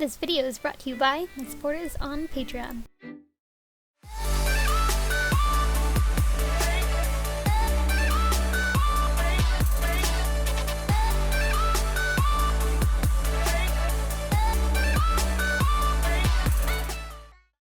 This video is brought to you by my supporters on Patreon.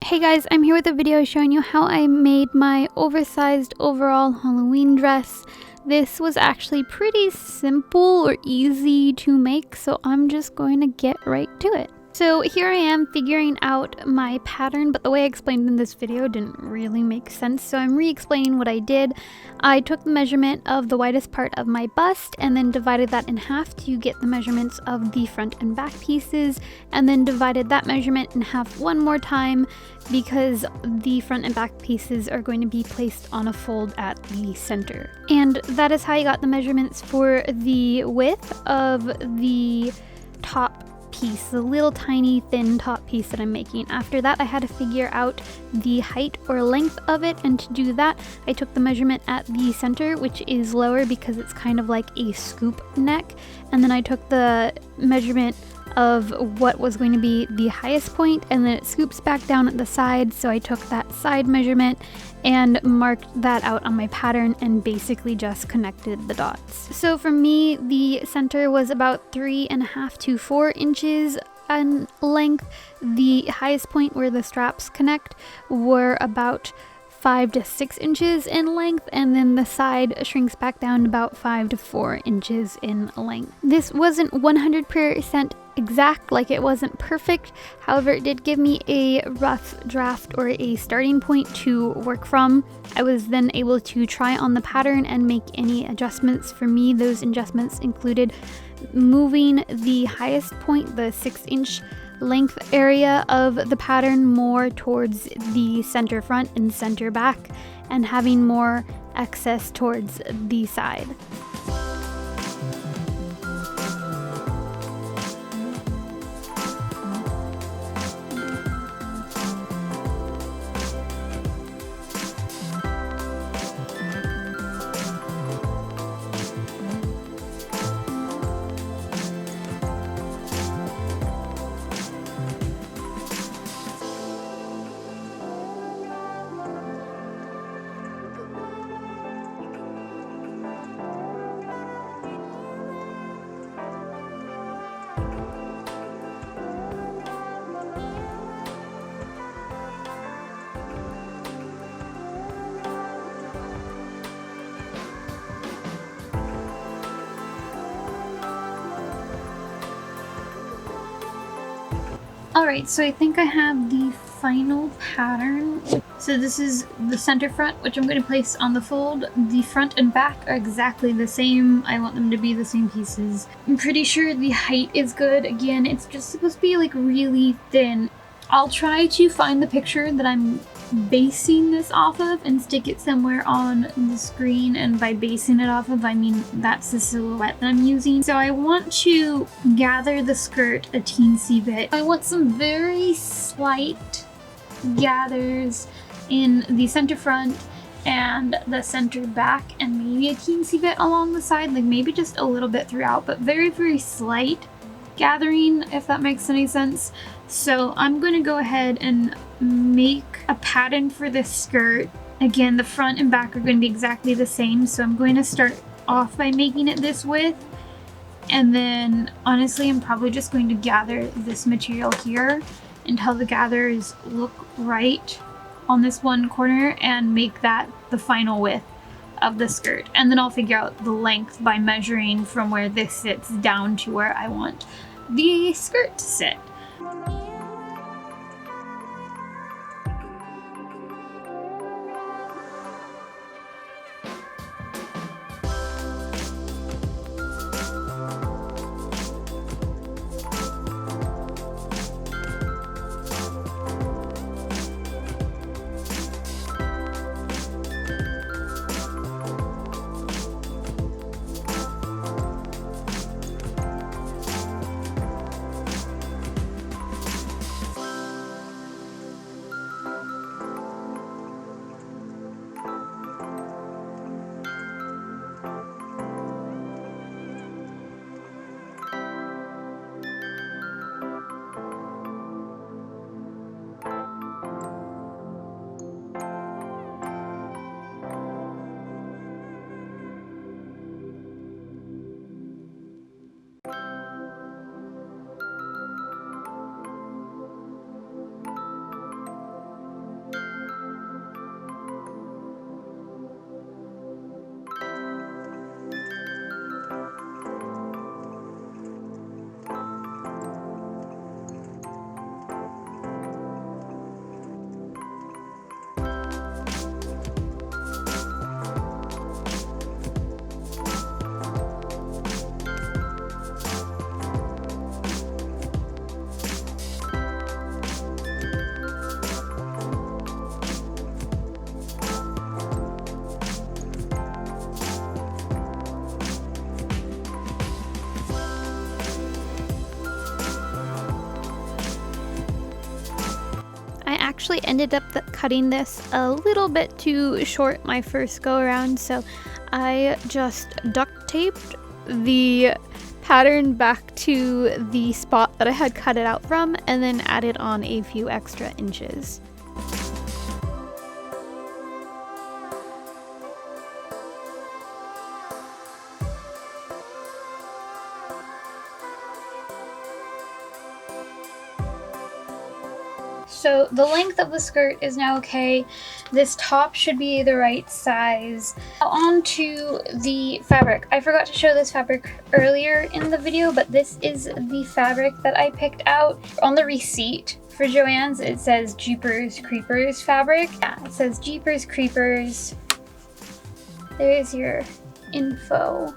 Hey guys, I'm here with a video showing you how I made my oversized overall Halloween dress. This was actually pretty simple or easy to make, so I'm just going to get right to it. So here I am figuring out my pattern, but the way I explained in this video didn't really make sense, so I'm re-explaining what I did. I took the measurement of the widest part of my bust and then divided that in half to get the measurements of the front and back pieces, and then divided that measurement in half one more time because the front and back pieces are going to be placed on a fold at the center. And that is how I got the measurements for the width of the top piece, the little tiny thin top piece that I'm making. After that, I had to figure out the height or length of it, and to do that I took the measurement at the center, which is lower because it's kind of like a scoop neck, and then I took the measurement of what was going to be the highest point, and then it scoops back down at the side, so I took that side measurement and marked that out on my pattern and basically just connected the dots. So for me, the center was about 3.5 to 4 inches in length. The highest point where the straps connect were about 5 to 6 inches in length, and then the side shrinks back down to about 5 to 4 inches in length. This wasn't 100% exact, like it wasn't perfect, however it did give me a rough draft or a starting point to work from. I was then able to try on the pattern and make any adjustments. For me, those adjustments included moving the highest point, the 6-inch length area of the pattern, more towards the center front and center back, and having more excess towards the side. Alright, so I think I have the final pattern. So this is the center front, which I'm going to place on the fold. The front and back are exactly the same. I want them to be the same pieces. I'm pretty sure the height is good. Again, it's just supposed to be like really thin. I'll try to find the picture that I'm basing this off of and stick it somewhere on the screen, and by basing it off of I mean that's the silhouette that I'm using. So I want to gather the skirt a teensy bit. I want some very slight gathers in the center front and the center back, and maybe a teensy bit along the side, like maybe just a little bit throughout, but very, very slight gathering, if that makes any sense. So I'm going to go ahead and make a pattern for this skirt. Again, the front and back are going to be exactly the same, so I'm going to start off by making it this width, and then honestly I'm probably just going to gather this material here until the gathers look right on this one corner and make that the final width of the skirt, and then I'll figure out the length by measuring from where this sits down to where I want the skirt to sit. actually ended up cutting this a little bit too short my first go around, so I just duct taped the pattern back to the spot that I had cut it out from and then added on a few extra inches. So the length of the skirt is now okay. This top should be the right size. Now on to the fabric. I forgot to show this fabric earlier in the video, but this is the fabric that I picked out. On the receipt for Joanns, it says Jeepers Creepers fabric. Yeah, it says Jeepers Creepers. There's your info.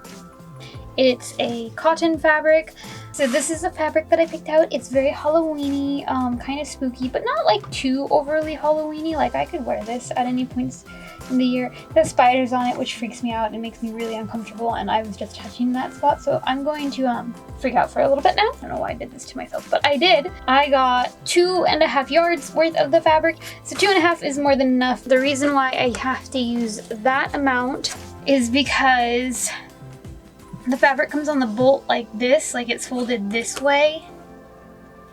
It's a cotton fabric. So this is a fabric that I picked out. It's very Halloween-y, kind of spooky, but not like too overly Halloween-y. Like I could wear this at any points in the year. It has spiders on it, which freaks me out and makes me really uncomfortable, and I was just touching that spot, so I'm going to freak out for a little bit now. I don't know why I did this to myself, but I did. I got 2.5 yards worth of the fabric, so 2.5 is more than enough. The reason why I have to use that amount is because the fabric comes on the bolt like this, like it's folded this way.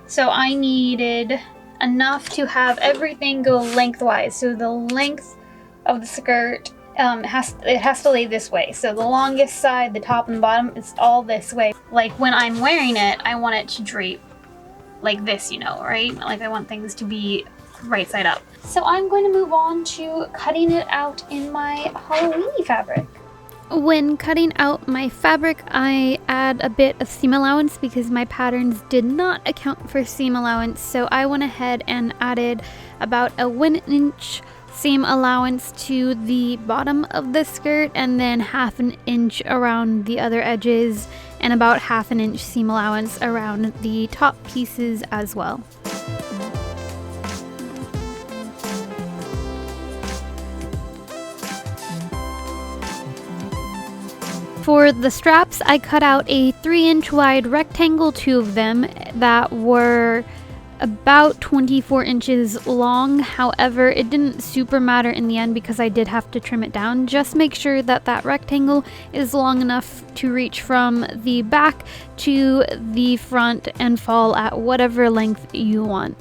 So I needed enough to have everything go lengthwise. So the length of the skirt it has to lay this way. So the longest side, the top and the bottom, it's all this way. Like when I'm wearing it, I want it to drape like this, you know, right? Like I want things to be right side up. So I'm going to move on to cutting it out in my Halloween fabric. When cutting out my fabric, I add a bit of seam allowance because my patterns did not account for seam allowance, so I went ahead and added about a 1 inch seam allowance to the bottom of the skirt and then 1/2 inch around the other edges and about 1/2 inch seam allowance around the top pieces as well. For the straps, I cut out a 3-inch wide rectangle, 2 of them, that were about 24 inches long. However, it didn't super matter in the end because I did have to trim it down. Just make sure that that rectangle is long enough to reach from the back to the front and fall at whatever length you want.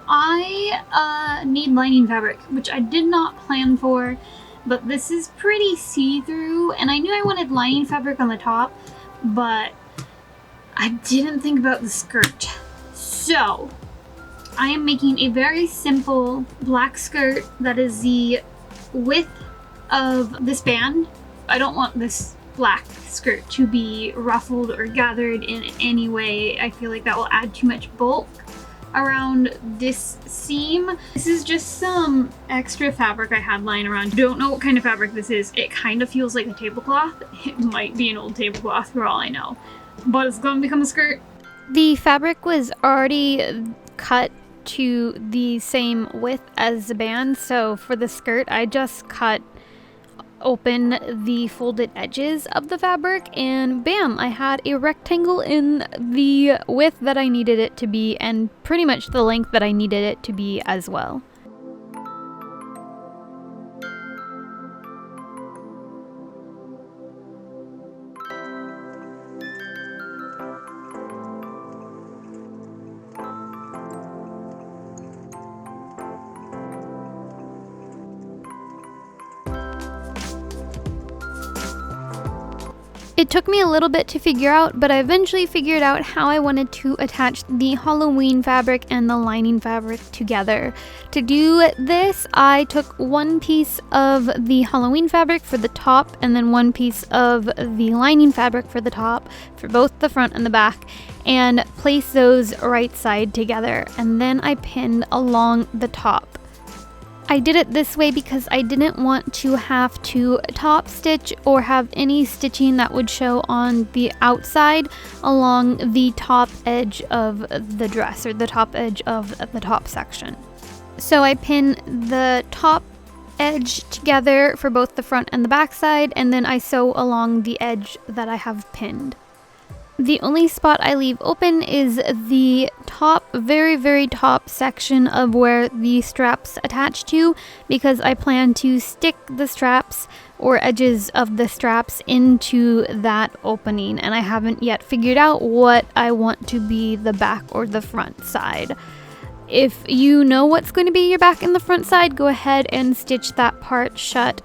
I need lining fabric, which I did not plan for, but this is pretty see-through, and I knew I wanted lining fabric on the top, but I didn't think about the skirt. So I am making a very simple black skirt that is the width of this band. I don't want this black skirt to be ruffled or gathered in any way. I feel like that will add too much bulk around this seam. This is just some extra fabric I had lying around. Don't know what kind of fabric this is. It kind of feels like a tablecloth. It might be an old tablecloth for all I know, but it's going to become a skirt. The fabric was already cut to the same width as the band, so for the skirt I just cut open the folded edges of the fabric and bam, I had a rectangle in the width that I needed it to be and pretty much the length that I needed it to be as well. It took me a little bit to figure out, but I eventually figured out how I wanted to attach the Halloween fabric and the lining fabric together. To do this, I took one piece of the Halloween fabric for the top and then one piece of the lining fabric for the top for both the front and the back and placed those right side together, and then I pinned along the top. I did it this way because I didn't want to have to top stitch or have any stitching that would show on the outside along the top edge of the dress, or the top edge of the top section. So I pin the top edge together for both the front and the back side, and then I sew along the edge that I have pinned. The only spot I leave open is the top, very top section of where the straps attach to, because I plan to stick the straps or edges of the straps into that opening, and I haven't yet figured out what I want to be the back or the front side. If you know what's going to be your back and the front side, go ahead and stitch that part shut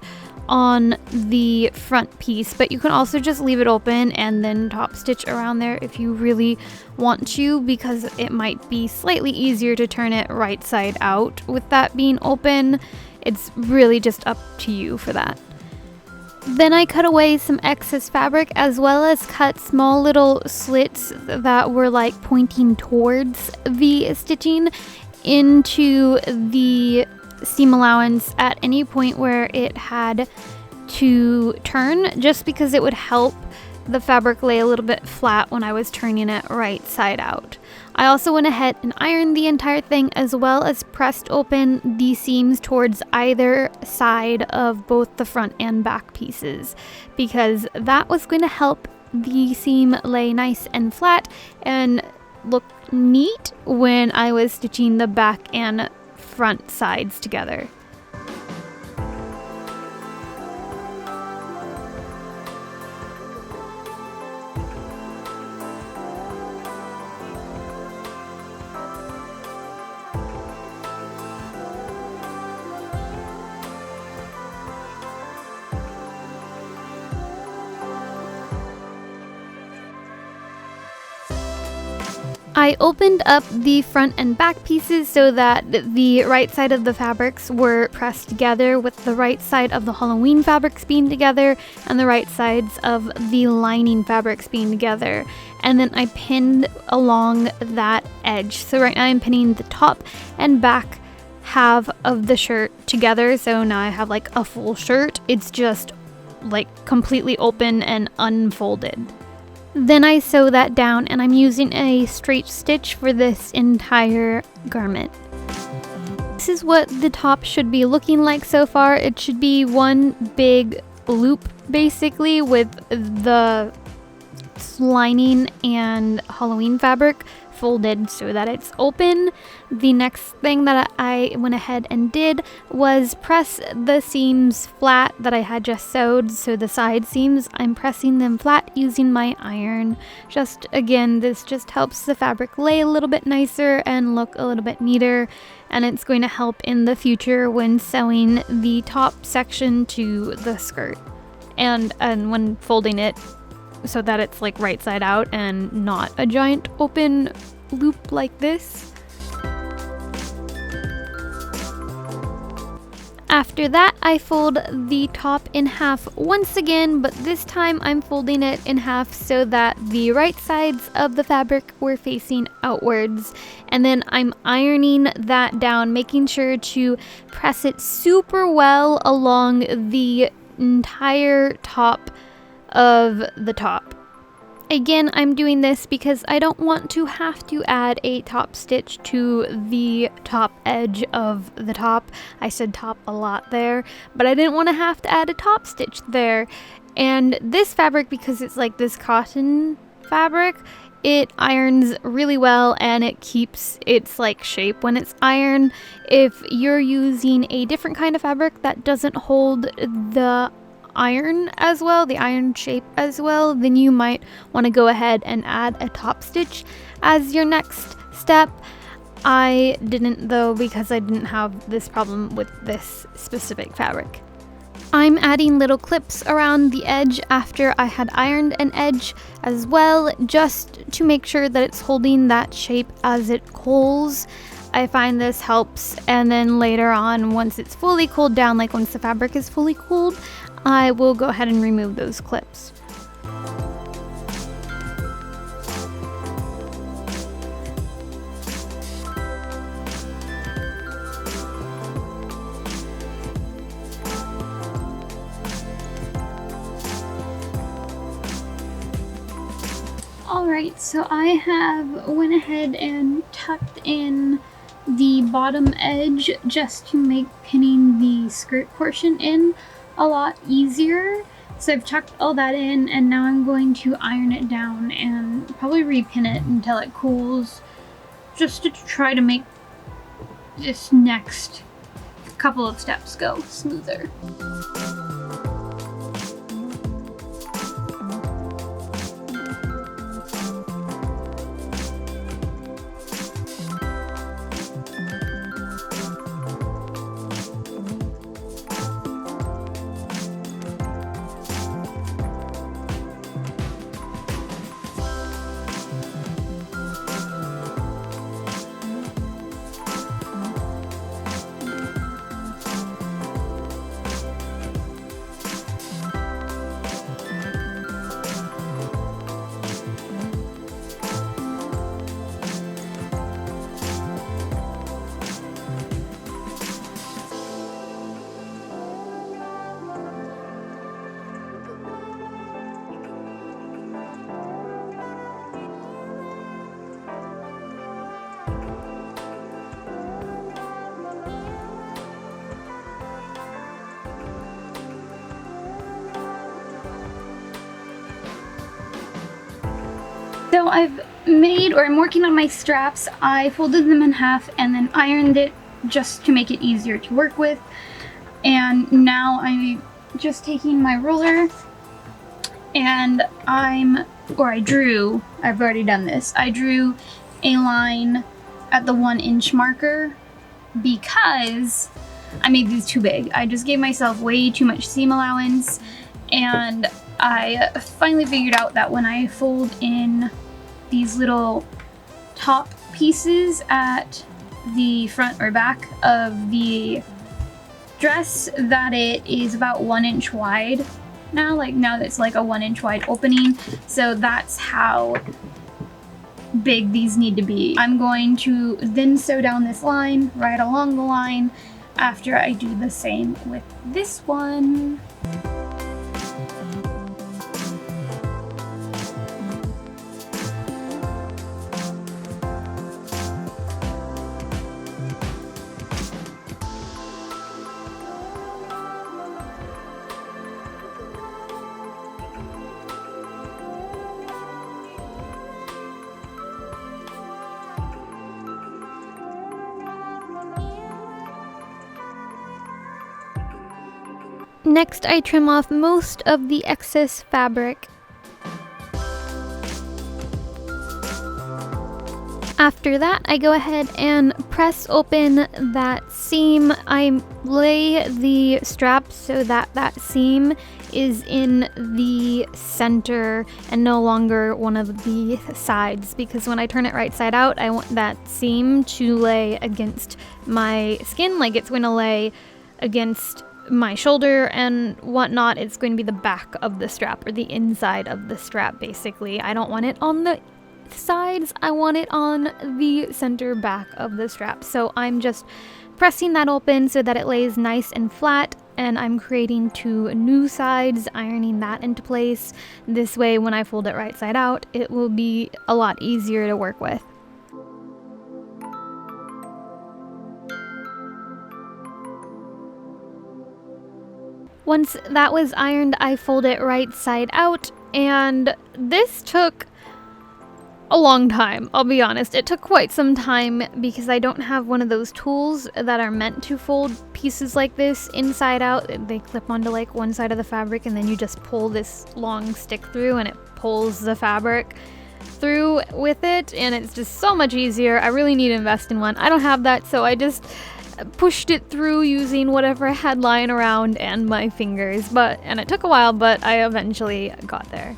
on the front piece, but you can also just leave it open and then top stitch around there if you really want to, because it might be slightly easier to turn it right side out with that being open. It's really just up to you for that. Then I cut away some excess fabric, as well as cut small little slits that were like pointing towards the stitching into the seam allowance at any point where it had to turn, just because it would help the fabric lay a little bit flat when I was turning it right side out. I also went ahead and ironed the entire thing, as well as pressed open the seams towards either side of both the front and back pieces, because that was going to help the seam lay nice and flat and look neat when I was stitching the back and front sides together. I opened up the front and back pieces so that the right side of the fabrics were pressed together with the right side of the Halloween fabrics being together and the right sides of the lining fabrics being together. And then I pinned along that edge. So right now I'm pinning the top and back half of the shirt together. So now I have like a full shirt. It's just like completely open and unfolded. Then I sew that down, and I'm using a straight stitch for this entire garment. This is what the top should be looking like so far. It should be one big loop basically, with the lining and Halloween fabric folded so that it's open. The next thing that I went ahead and did was press the seams flat that I had just sewed. So the side seams, I'm pressing them flat using my iron. Just again, this just helps the fabric lay a little bit nicer and look a little bit neater, and it's going to help in the future when sewing the top section to the skirt and when folding it so that it's like right side out and not a giant open loop like this. After that, I fold the top in half once again, but this time I'm folding it in half so that the right sides of the fabric were facing outwards. And then I'm ironing that down, making sure to press it super well along the entire top of the top. Again, I'm doing this because I don't want to have to add a top stitch to the top edge of the top. I said top a lot there, but I didn't want to have to add a top stitch there. And this fabric, because it's like this cotton fabric, it irons really well and it keeps its like shape when it's ironed. If you're using a different kind of fabric that doesn't hold the iron as well, the iron shape as well, then you might want to go ahead and add a top stitch as your next step. I didn't though, because I didn't have this problem with this specific fabric. I'm adding little clips around the edge after I had ironed an edge as well, just to make sure that it's holding that shape as it cools. I find this helps, and then later on, once it's fully cooled down, like once the fabric is fully cooled, I will go ahead and remove those clips. Alright, so I have went ahead and tucked in the bottom edge just to make pinning the skirt portion in a lot easier. So I've tucked all that in, and now I'm going to iron it down and probably repin it until it cools, just to try to make this next couple of steps go smoother. So I'm working on my straps. I folded them in half and then ironed it just to make it easier to work with. And now I'm just taking my ruler and I've already done this. I drew a line at the 1-inch marker because I made these too big. I just gave myself way too much seam allowance, and I finally figured out that when I fold in these little top pieces at the front or back of the dress, that it is about 1 inch wide now. Now it's like a 1 inch wide opening, so that's how big these need to be. I'm going to then sew down this line right along the line after I do the same with this one. Next, I trim off most of the excess fabric. After that, I go ahead and press open that seam. I lay the strap so that that seam is in the center and no longer one of the sides, because when I turn it right side out, I want that seam to lay against my skin, like it's going to lay against my shoulder and whatnot. It's going to be the back of the strap, or the inside of the strap, basically. I don't want it on the sides, I want it on the center back of the strap. So I'm just pressing that open so that it lays nice and flat, and I'm creating 2 new sides, ironing that into place. This way, when I fold it right side out, it will be a lot easier to work with. Once that was ironed, I fold it right side out, and this took a long time, I'll be honest. It took quite some time because I don't have one of those tools that are meant to fold pieces like this inside out. They clip onto like one side of the fabric, and then you just pull this long stick through and it pulls the fabric through with it, and it's just so much easier. I really need to invest in one. I don't have that, so I just pushed it through using whatever I had lying around and my fingers, and it took a while, but I eventually got there.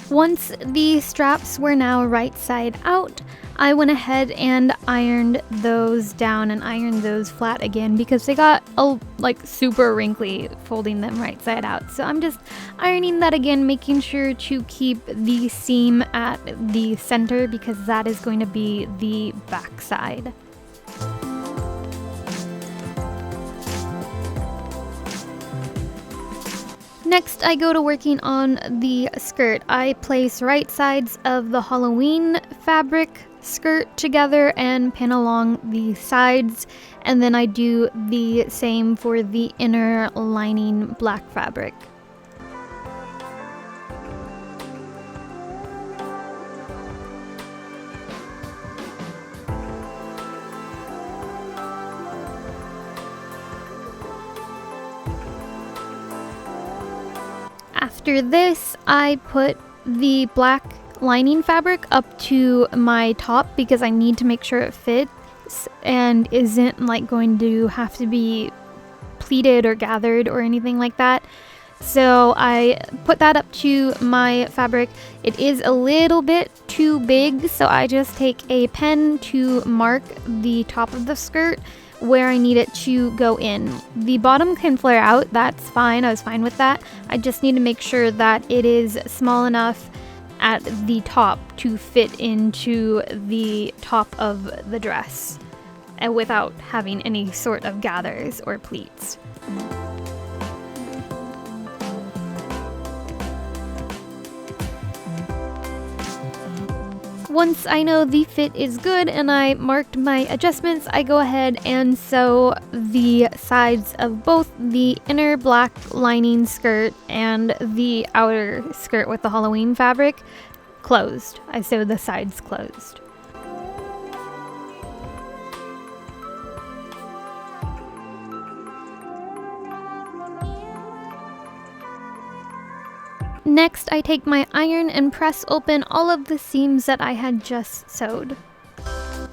Once the straps were now right side out, I went ahead and ironed those down and ironed those flat again because they got like super wrinkly folding them right side out. So I'm just ironing that again, making sure to keep the seam at the center because that is going to be the back side. Next, I go to working on the skirt. I place right sides of the Halloween fabric skirt together and pin along the sides, and then I do the same for the inner lining black fabric. After this, I put the black lining fabric up to my top because I need to make sure it fits and isn't like going to have to be pleated or gathered or anything like that. So I put that up to my fabric. It is a little bit too big, so I just take a pen to mark the top of the skirt where I need it to go in. The bottom can flare out, that's fine, I was fine with that. I just need to make sure that it is small enough at the top to fit into the top of the dress and without having any sort of gathers or pleats. Once I know the fit is good and I marked my adjustments, I go ahead and sew the sides of both the inner black lining skirt and the outer skirt with the Halloween fabric closed. I sew the sides closed. Next, I take my iron and press open all of the seams that I had just sewed.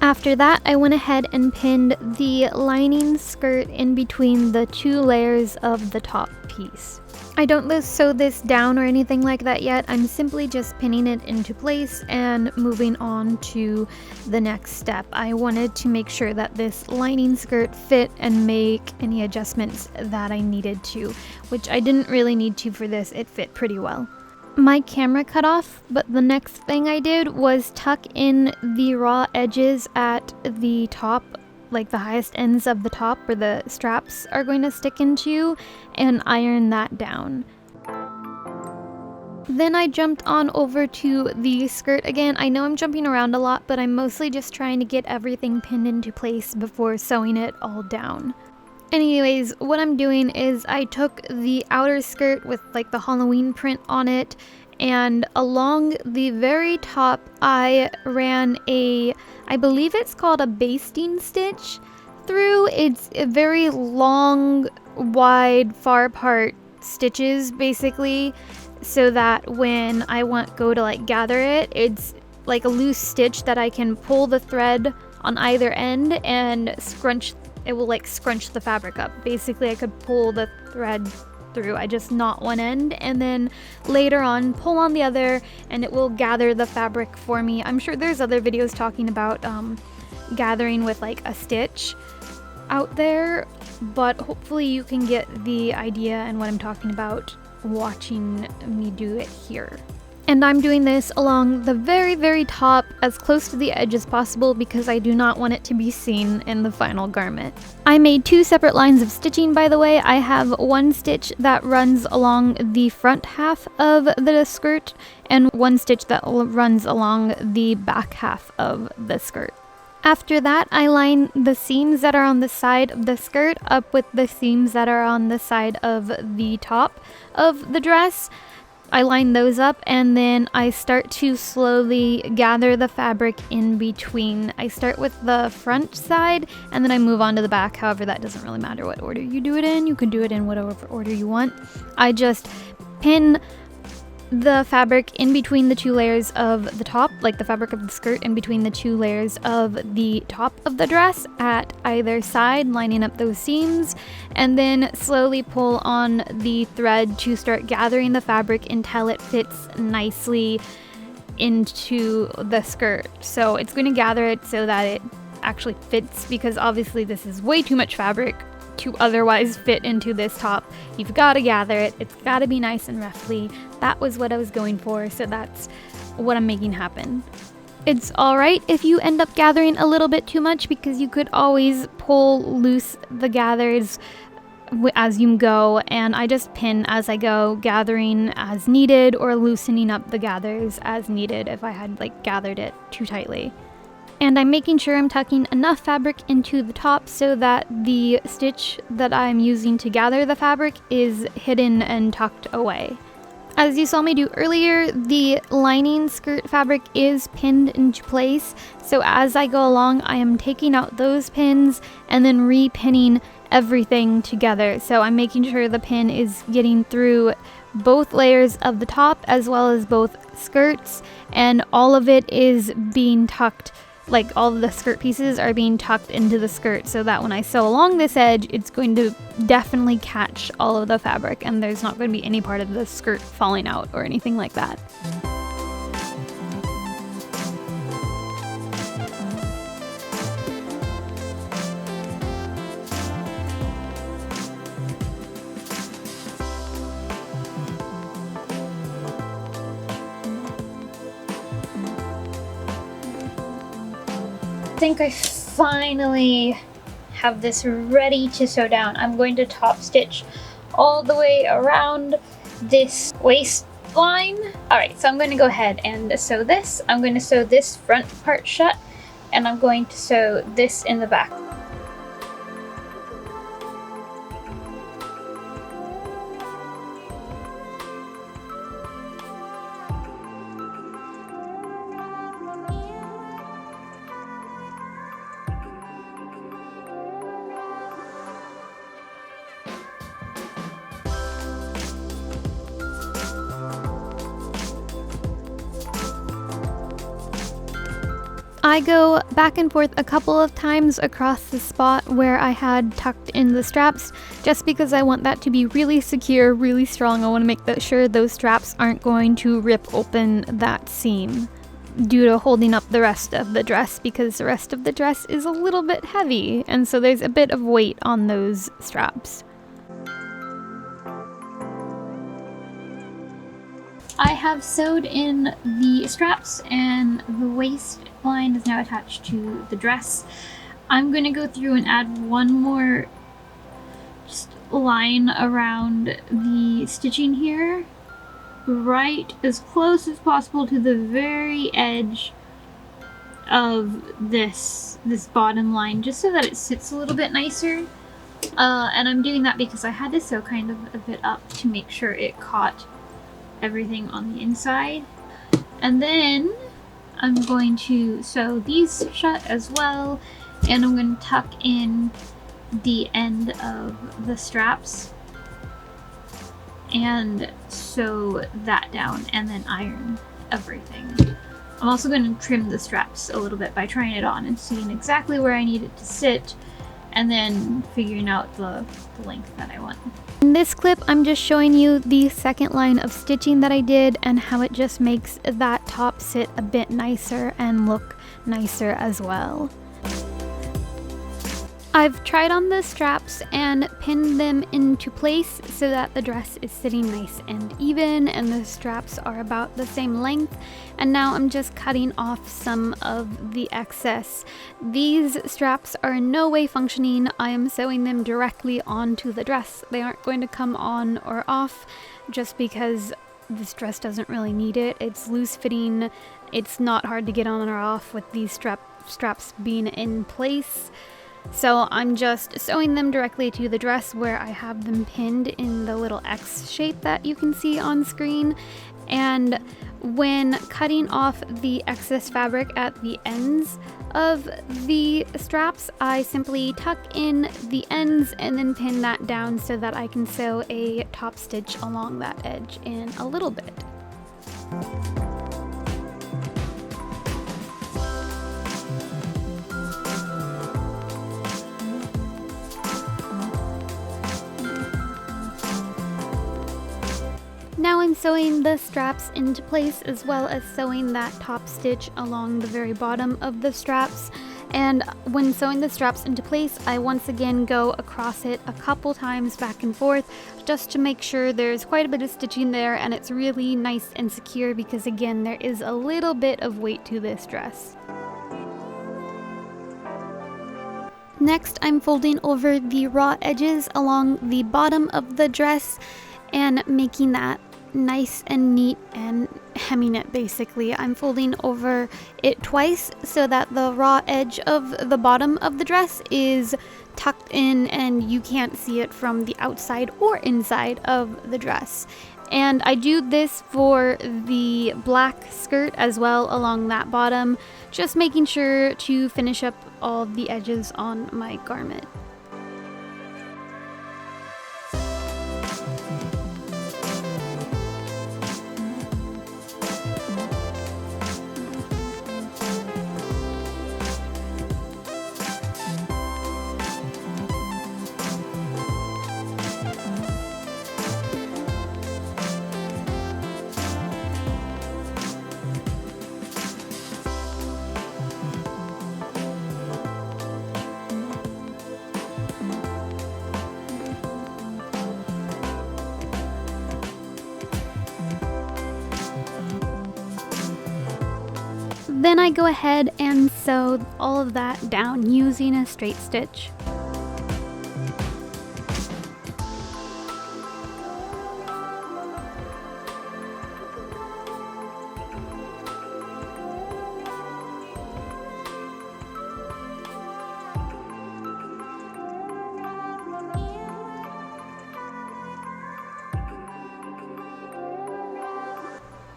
After that, I went ahead and pinned the lining skirt in between the two layers of the top piece. I don't sew this down or anything like that yet. I'm simply just pinning it into place and moving on to the next step. I wanted to make sure that this lining skirt fit and make any adjustments that I needed to, which I didn't really need to for this. It fit pretty well. My camera cut off, but the next thing I did was tuck in the raw edges at the top, like the highest ends of the top where the straps are going to stick into, and iron that down. Then I jumped on over to the skirt again. I know I'm jumping around a lot, but I'm mostly just trying to get everything pinned into place before sewing it all down. Anyways, what I'm doing is I took the outer skirt with like the Halloween print on it, and along the very top I ran I believe it's called a basting stitch through. It's a very long, wide, far apart stitches basically, so that when I go to like gather it, it's like a loose stitch that I can pull the thread on either end and it will like scrunch the fabric up. Basically, I could pull the thread through. I just knot one end and then later on pull on the other and it will gather the fabric for me. I'm sure there's other videos talking about gathering with like a stitch out there, but hopefully you can get the idea and what I'm talking about watching me do it here. And I'm doing this along the very, very top, as close to the edge as possible, because I do not want it to be seen in the final garment. I made two separate lines of stitching, by the way. I have one stitch that runs along the front half of the skirt, and one stitch that runs along the back half of the skirt. After that, I line the seams that are on the side of the skirt up with the seams that are on the side of the top of the dress. I line those up, and then I start to slowly gather the fabric in between. I start with the front side and then I move on to the back. However, that doesn't really matter what order you do it in. You can do it in whatever order you want. I just pin the fabric in between the two layers of the top, like the fabric of the skirt in between the two layers of the top of the dress at either side, lining up those seams, and then slowly pull on the thread to start gathering the fabric until it fits nicely into the skirt. So it's going to gather it so that it actually fits, because obviously this is way too much fabric to otherwise fit into this top. You've got to gather it. It's got to be nice and ruffly. That was what I was going for, so that's what I'm making happen. It's alright if you end up gathering a little bit too much, because you could always pull loose the gathers as you go, and I just pin as I go, gathering as needed or loosening up the gathers as needed if I had gathered it too tightly. And I'm making sure I'm tucking enough fabric into the top so that the stitch that I'm using to gather the fabric is hidden and tucked away. As you saw me do earlier, the lining skirt fabric is pinned into place, so as I go along I am taking out those pins and then re-pinning everything together. So I'm making sure the pin is getting through both layers of the top as well as both skirts, and all of it is being tucked. All of the skirt pieces are being tucked into the skirt, so that when I sew along this edge, it's going to definitely catch all of the fabric and there's not going to be any part of the skirt falling out or anything like that. I think I finally have this ready to sew down. I'm going to top stitch all the way around this waistline. Alright, so I'm going to go ahead and sew this. I'm going to sew this front part shut, and I'm going to sew this in the back. I go back and forth a couple of times across the spot where I had tucked in the straps, just because I want that to be really secure, really strong. I want to make sure those straps aren't going to rip open that seam due to holding up the rest of the dress, because the rest of the dress is a little bit heavy, and so there's a bit of weight on those straps. I have sewed in the straps and the waistline is now attached to the dress. I'm going to go through and add one more just line around the stitching here, right as close as possible to the very edge of this bottom line, just so that it sits a little bit nicer. And I'm doing that because I had to sew kind of a bit up to make sure it caught everything on the inside. And then I'm going to sew these shut as well, and I'm going to tuck in the end of the straps and sew that down and then iron everything. I'm also going to trim the straps a little bit by trying it on and seeing exactly where I need it to sit, and then figuring out the length that I want. In this clip, I'm just showing you the second line of stitching that I did and how it just makes that top sit a bit nicer and look nicer as well. I've tried on the straps and pinned them into place so that the dress is sitting nice and even and the straps are about the same length, and now I'm just cutting off some of the excess. These straps are in no way functioning. I am sewing them directly onto the dress. They aren't going to come on or off just because this dress doesn't really need it. It's loose fitting. It's not hard to get on or off with these straps being in place. So I'm just sewing them directly to the dress where I have them pinned in the little X shape that you can see on screen. And when cutting off the excess fabric at the ends of the straps, I simply tuck in the ends and then pin that down so that I can sew a top stitch along that edge in a little bit. Now I'm sewing the straps into place as well as sewing that top stitch along the very bottom of the straps. And when sewing the straps into place, I once again go across it a couple times back and forth just to make sure there's quite a bit of stitching there and it's really nice and secure, because again, there is a little bit of weight to this dress. Next, I'm folding over the raw edges along the bottom of the dress and making that nice and neat and hemming it basically. I'm folding over it twice so that the raw edge of the bottom of the dress is tucked in and you can't see it from the outside or inside of the dress. And I do this for the black skirt as well along that bottom, just making sure to finish up all the edges on my garment. Then I go ahead and sew all of that down using a straight stitch.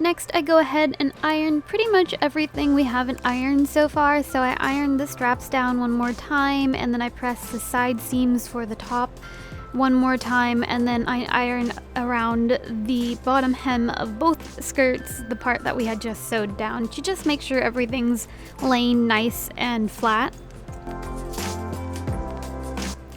Next, I go ahead and iron pretty much everything we haven't ironed so far. So I iron the straps down one more time, and then I press the side seams for the top one more time, and then I iron around the bottom hem of both skirts, the part that we had just sewed down, to just make sure everything's laying nice and flat.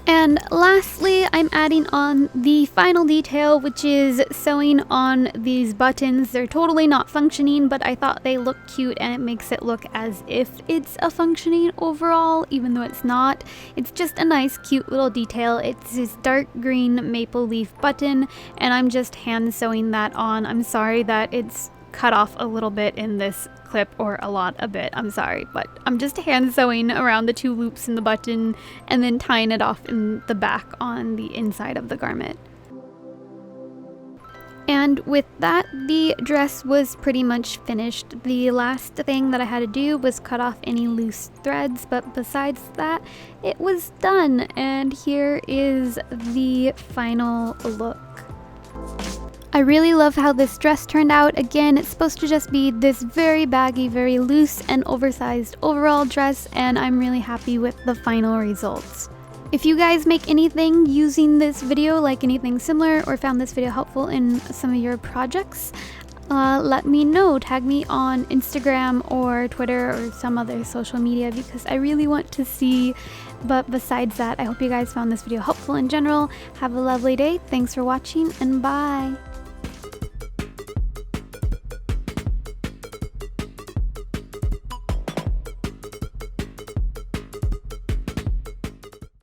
And lastly, I'm adding on the final detail, which is sewing on these buttons. They're totally not functioning, but I thought they look cute and it makes it look as if it's a functioning overall, even though it's not. It's just a nice, cute little detail. It's this dark green maple leaf button, and I'm just hand sewing that on. I'm sorry that it's cut off a little bit in this clip, or a lot of it, I'm sorry, but I'm just hand sewing around the two loops in the button and then tying it off in the back on the inside of the garment. And with that, the dress was pretty much finished. The last thing that I had to do was cut off any loose threads, but besides that, it was done. And here is the final look. I really love how this dress turned out. Again, it's supposed to just be this very baggy, very loose and oversized overall dress, and I'm really happy with the final results. If you guys make anything using this video, like anything similar, or found this video helpful in some of your projects, let me know. Tag me on Instagram or Twitter or some other social media, because I really want to see. But besides that, I hope you guys found this video helpful in general. Have a lovely day. Thanks for watching, and bye.